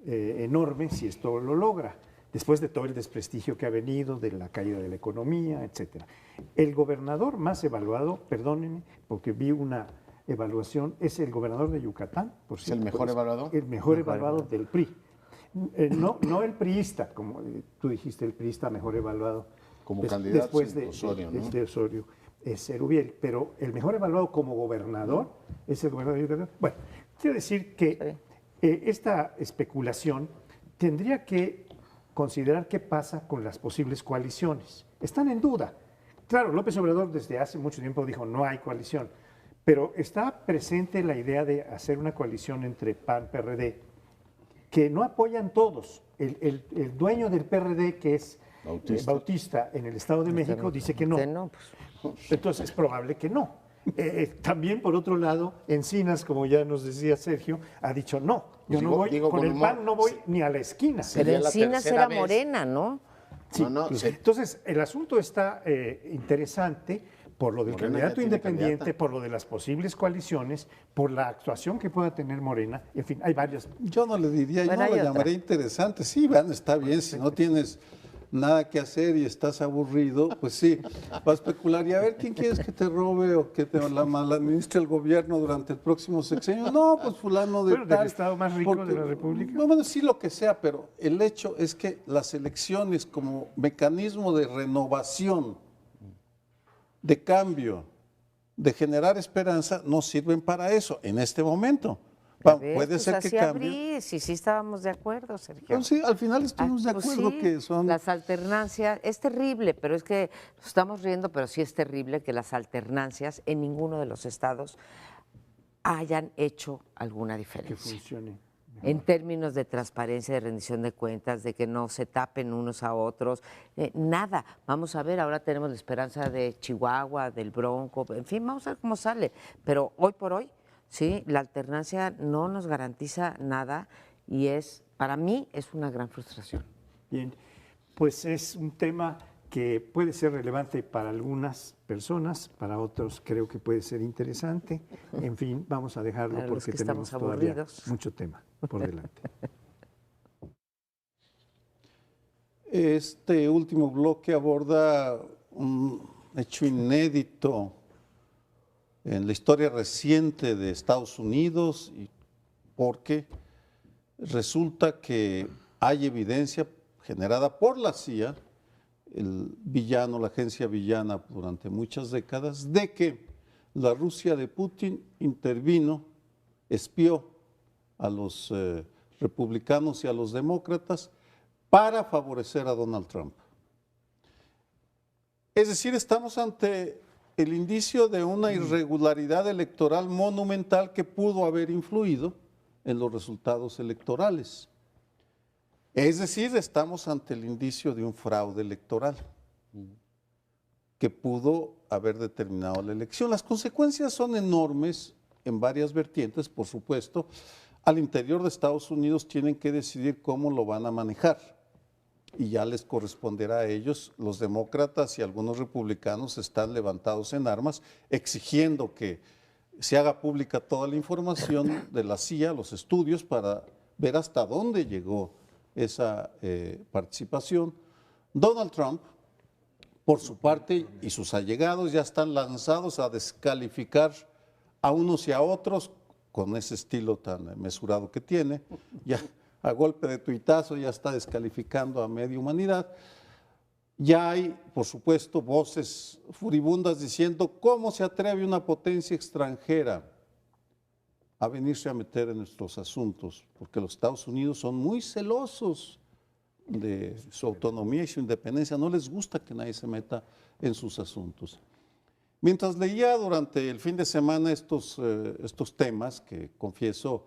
enorme si esto lo logra, después de todo el desprestigio que ha venido, de la caída de la economía, etcétera. El gobernador más evaluado, perdónenme, porque vi una evaluación, es el gobernador de Yucatán, por cierto. ¿Es el mejor evaluado? El mejor evaluado del PRI. No el priista, como tú dijiste, el priista mejor evaluado. Como candidato después de Osorio, ¿no? de Osorio. Es Erubiel, pero el mejor evaluado como gobernador es el gobernador de Yucatán. Bueno, quiero decir que esta especulación tendría que considerar qué pasa con las posibles coaliciones. Están en duda. Claro, López Obrador desde hace mucho tiempo dijo no hay coalición, pero está presente la idea de hacer una coalición entre PAN y PRD, que no apoyan todos. El dueño del PRD, que es Bautista en el Estado de México, dice que no. Entonces es probable que no. También, por otro lado, Encinas, como ya nos decía Sergio, ha dicho no. Yo no voy, con el PAN no voy ni a la esquina. Pero Encinas era Morena, ¿no? Sí. Entonces, el asunto está interesante por lo del candidato independiente, por lo de las posibles coaliciones, por la actuación que pueda tener Morena. En fin, hay varias. Yo no le diría, yo no le llamaría interesante. Sí, bueno, está bien, si no tienes nada que hacer y estás aburrido, pues sí, va a especular. Y a ver, ¿quién quieres que te robe o que te la administre el gobierno durante el próximo sexenio? No, pues fulano de tal. ¿Del estado más rico de la República? Bueno, sí, lo que sea, pero el hecho es que las elecciones como mecanismo de renovación, de cambio, de generar esperanza, no sirven para eso en este momento. Puede ser que así cambie. abrí, sí estábamos de acuerdo, Sergio. No, sí, al final estuvimos de Pues acuerdo sí, que son... las alternancias, es terrible, pero es que nos estamos riendo, pero sí es terrible que las alternancias en ninguno de los estados hayan hecho alguna Que diferencia. funcione. En términos de transparencia, de rendición de cuentas, de que no se tapen unos a otros, nada. Vamos a ver, ahora tenemos la esperanza de Chihuahua, del Bronco, en fin, vamos a ver cómo sale. Pero hoy por hoy, sí, la alternancia no nos garantiza nada y para mí, es una gran frustración. Bien, pues es un tema que puede ser relevante para algunas personas, para otros creo que puede ser interesante. En fin, vamos a dejarlo Para los porque que tenemos estamos todavía aburridos. mucho tema por delante. Este último bloque aborda un hecho inédito en la historia reciente de Estados Unidos, porque resulta que hay evidencia generada por la CIA, el villano, la agencia villana durante muchas décadas, de que la Rusia de Putin intervino, espió a los republicanos y a los demócratas para favorecer a Donald Trump. Es decir, estamos ante el indicio de una irregularidad electoral monumental que pudo haber influido en los resultados electorales. Es decir, estamos ante el indicio de un fraude electoral que pudo haber determinado la elección. Las consecuencias son enormes en varias vertientes, por supuesto. Al interior de Estados Unidos tienen que decidir cómo lo van a manejar y ya les corresponderá a ellos. Los demócratas y algunos republicanos están levantados en armas exigiendo que se haga pública toda la información de la CIA, los estudios, para ver hasta dónde llegó esa participación. Donald Trump, por su parte, y sus allegados ya están lanzados a descalificar a unos y a otros con ese estilo tan mesurado que tiene. Ya a golpe de tuitazo ya está descalificando a media humanidad. Ya hay, por supuesto, voces furibundas diciendo cómo se atreve una potencia extranjera a venirse a meter en nuestros asuntos, porque los Estados Unidos son muy celosos de su autonomía y su independencia, no les gusta que nadie se meta en sus asuntos. Mientras leía durante el fin de semana estos temas, que confieso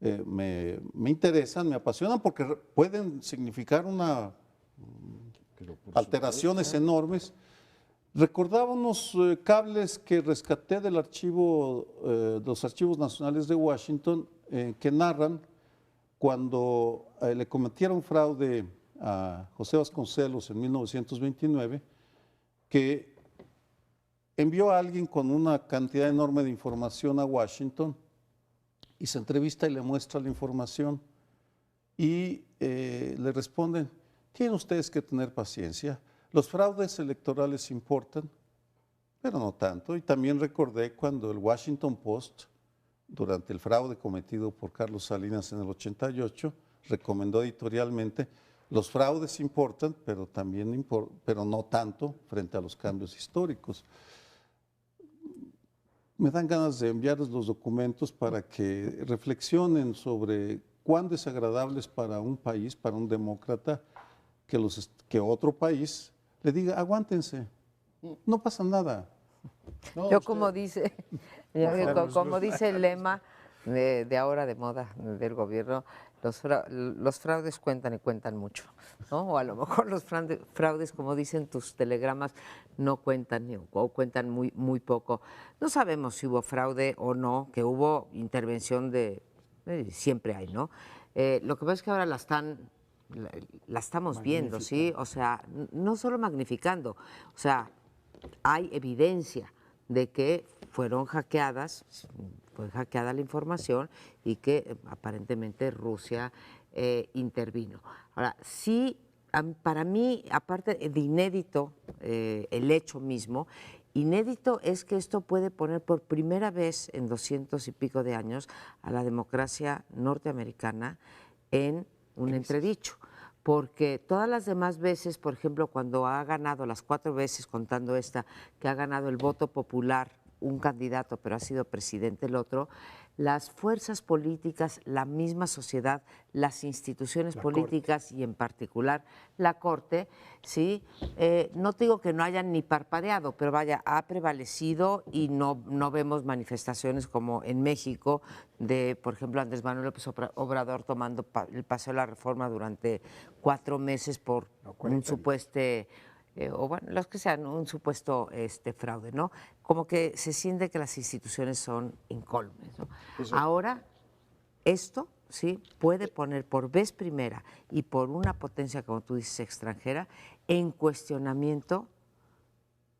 me interesan, me apasionan, porque pueden significar alteraciones enormes. Recordaba unos cables que rescaté del archivo, de los archivos nacionales de Washington, que narran cuando le cometieron fraude a José Vasconcelos en 1929, que envió a alguien con una cantidad enorme de información a Washington y se entrevista y le muestra la información y le responden: tienen ustedes que tener paciencia. Los fraudes electorales importan, pero no tanto. Y también recordé cuando el Washington Post, durante el fraude cometido por Carlos Salinas en el 88, recomendó editorialmente: los fraudes importan, pero no tanto frente a los cambios históricos. Me dan ganas de enviarles los documentos para que reflexionen sobre cuán desagradable es para un país, para un demócrata, que otro país le diga: aguántense, no pasa nada. No, yo como dice el lema de ahora de moda del gobierno, los fraudes cuentan y cuentan mucho, ¿no? O a lo mejor los fraudes, como dicen tus telegramas, no cuentan o cuentan muy, muy poco. No sabemos si hubo fraude o no, que hubo intervención siempre hay, ¿no? Lo que pasa es que ahora la estamos viendo, ¿sí? O sea, no solo magnificando, o sea, hay evidencia de que fue hackeada la información y que aparentemente Rusia intervino. Ahora, sí, para mí, aparte de inédito, el hecho mismo, inédito es que esto puede poner por primera vez en 200 y pico de años a la democracia norteamericana en un entredicho. Porque todas las demás veces, por ejemplo, cuando ha ganado, las 4 veces contando esta, que ha ganado el voto popular un candidato, pero ha sido presidente el otro, las fuerzas políticas, la misma sociedad, las instituciones políticas y en particular la Corte, ¿sí? No te digo que no hayan ni parpadeado, pero vaya, ha prevalecido y no vemos manifestaciones como en México de, por ejemplo, Andrés Manuel López Obrador tomando el Paseo de la Reforma durante 4 meses por un supuesto... o bueno, los que sean, un supuesto fraude, ¿no? Como que se siente que las instituciones son incólumes, ¿no? Ahora, esto, ¿sí?, puede poner por vez primera y por una potencia, como tú dices, extranjera, en cuestionamiento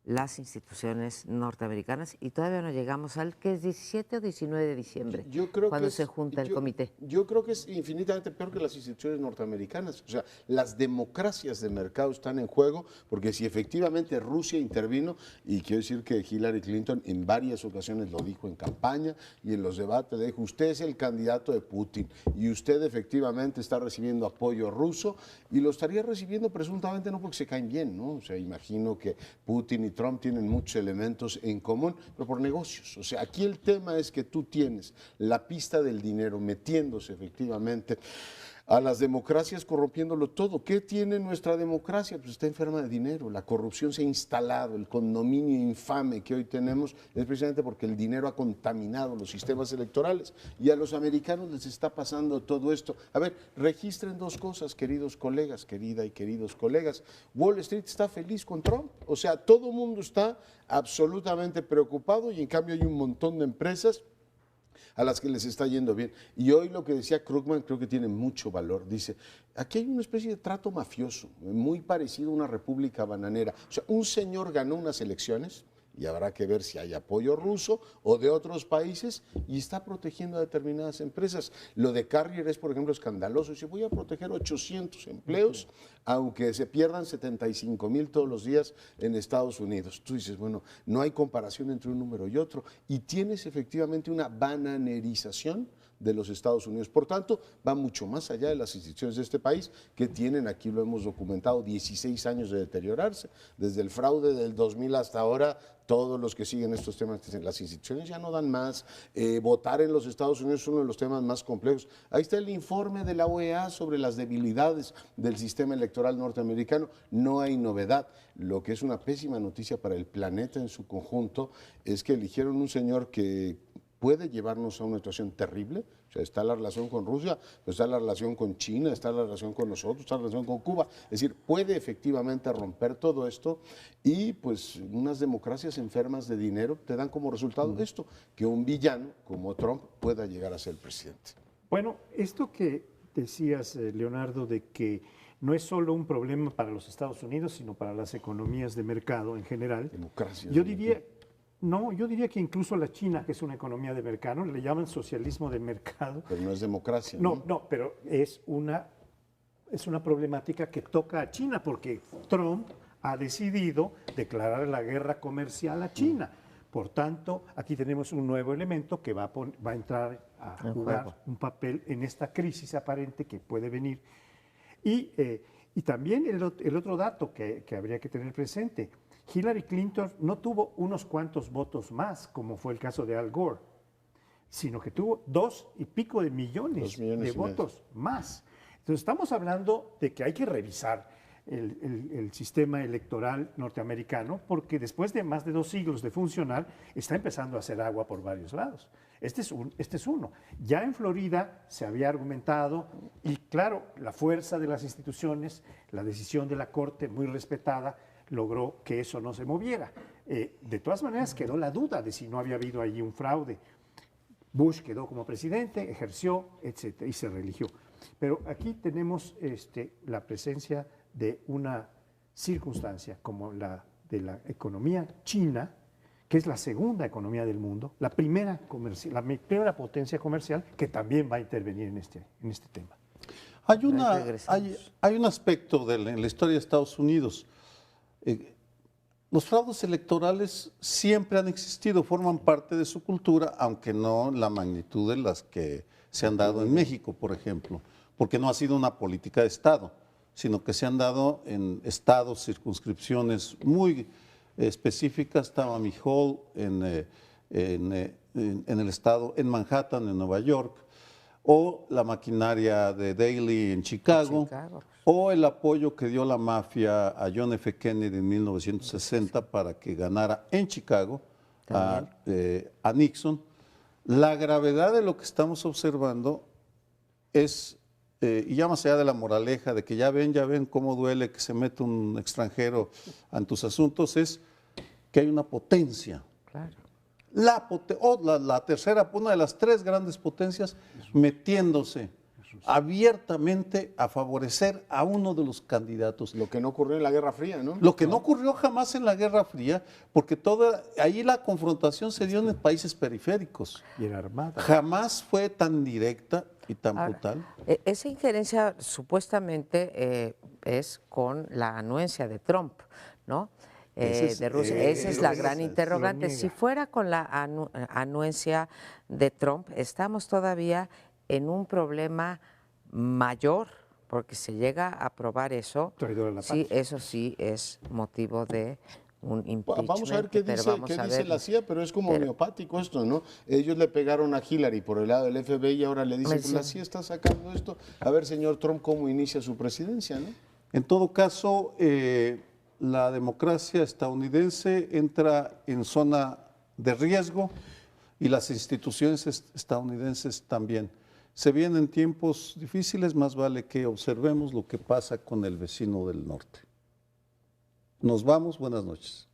las instituciones norteamericanas y todavía no llegamos al que es 17 o 19 de diciembre, cuando se junta el comité. Yo creo que es infinitamente peor que las instituciones norteamericanas. O sea, las democracias de mercado están en juego, porque si efectivamente Rusia intervino, y quiero decir que Hillary Clinton en varias ocasiones lo dijo en campaña y en los debates, dijo, usted es el candidato de Putin y usted efectivamente está recibiendo apoyo ruso y lo estaría recibiendo presuntamente no porque se caen bien, ¿no? O sea, imagino que Putin y Trump tienen muchos elementos en común, pero por negocios. O sea, aquí el tema es que tú tienes la pista del dinero metiéndose efectivamente a las democracias, corrompiéndolo todo. ¿Qué tiene nuestra democracia? Pues está enferma de dinero, la corrupción se ha instalado, el condominio infame que hoy tenemos es precisamente porque el dinero ha contaminado los sistemas electorales y a los americanos les está pasando todo esto. A ver, registren 2 cosas, queridos colegas, querida y queridos colegas. Wall Street está feliz con Trump, o sea, todo el mundo está absolutamente preocupado y en cambio hay un montón de empresas a las que les está yendo bien. Y hoy lo que decía Krugman creo que tiene mucho valor. Dice, aquí hay una especie de trato mafioso, muy parecido a una república bananera. O sea, un señor ganó unas elecciones, y habrá que ver si hay apoyo ruso o de otros países, y está protegiendo a determinadas empresas. Lo de Carrier es, por ejemplo, escandaloso. Dice, voy a proteger 800 empleos, aunque se pierdan 75,000 todos los días en Estados Unidos. Tú dices, bueno, no hay comparación entre un número y otro, y tienes efectivamente una bananerización de los Estados Unidos. Por tanto, va mucho más allá de las instituciones de este país que tienen, aquí lo hemos documentado, 16 años de deteriorarse. Desde el fraude del 2000 hasta ahora, todos los que siguen estos temas dicen, las instituciones ya no dan más, votar en los Estados Unidos es uno de los temas más complejos. Ahí está el informe de la OEA sobre las debilidades del sistema electoral norteamericano, no hay novedad. Lo que es una pésima noticia para el planeta en su conjunto es que eligieron un señor que puede llevarnos a una situación terrible. O sea, está la relación con Rusia, está la relación con China, está la relación con nosotros, está la relación con Cuba. Es decir, puede efectivamente romper todo esto y pues unas democracias enfermas de dinero te dan como resultado esto, que un villano como Trump pueda llegar a ser presidente. Bueno, esto que decías, Leonardo, de que no es solo un problema para los Estados Unidos, sino para las economías de mercado en general. Democracia. Yo diría que incluso la China, que es una economía de mercado, le llaman socialismo de mercado. Pero no es democracia. No, pero es una problemática que toca a China, porque Trump ha decidido declarar la guerra comercial a China. Por tanto, aquí tenemos un nuevo elemento que va a entrar a jugar un papel en esta crisis aparente que puede venir. Y también el otro dato que habría que tener presente, Hillary Clinton no tuvo unos cuantos votos más, como fue el caso de Al Gore, sino que tuvo 2 y pico de millones de votos más. Entonces estamos hablando de que hay que revisar el sistema electoral norteamericano, porque después de más de 2 siglos de funcionar, está empezando a hacer agua por varios lados. Este es uno. Ya en Florida se había argumentado, y claro, la fuerza de las instituciones, la decisión de la Corte, muy respetada, logró que eso no se moviera. De todas maneras, quedó la duda de si no había habido allí un fraude. Bush quedó como presidente, ejerció, etcétera, y se reeligió. Pero aquí tenemos la presencia de una circunstancia como la de la economía china, que es la segunda economía del mundo, la primera potencia comercial, que también va a intervenir en este tema. Hay un aspecto en la historia de Estados Unidos. Los fraudes electorales siempre han existido, forman parte de su cultura, aunque no la magnitud de las que se han dado en México, por ejemplo, porque no ha sido una política de Estado, sino que se han dado en estados, circunscripciones muy específicas. Tammany Hall en en el estado, en Manhattan, en Nueva York, o la maquinaria de Daley en Chicago, o el apoyo que dio la mafia a John F. Kennedy en 1960 para que ganara en Chicago a Nixon. La gravedad de lo que estamos observando es, y ya más allá de la moraleja, de que ya ven cómo duele que se mete un extranjero en tus asuntos, es que hay una potencia. Claro. La tercera, una de las tres grandes potencias, metiéndose abiertamente a favorecer a uno de los candidatos. Lo que no ocurrió en la Guerra Fría, ¿no? Lo que no ocurrió jamás en la Guerra Fría, porque ahí la confrontación se dio en países periféricos. Y era armada. Jamás fue tan directa y tan brutal. Esa injerencia supuestamente es con la anuencia de Trump, ¿no? De Rusia. Esa es la gran interrogante. Si fuera con la anuencia de Trump, estamos todavía en un problema mayor, porque se llega a aprobar eso. Sí, eso sí es motivo de un impeachment. Vamos a ver qué dice la CIA, pero es como homeopático esto, ¿no? Ellos le pegaron a Hillary por el lado del FBI y ahora le dicen, pues la CIA está sacando esto. A ver, señor Trump, cómo inicia su presidencia, ¿no? En todo caso, la democracia estadounidense entra en zona de riesgo y las instituciones estadounidenses también. Se vienen tiempos difíciles, más vale que observemos lo que pasa con el vecino del norte. Nos vamos, buenas noches.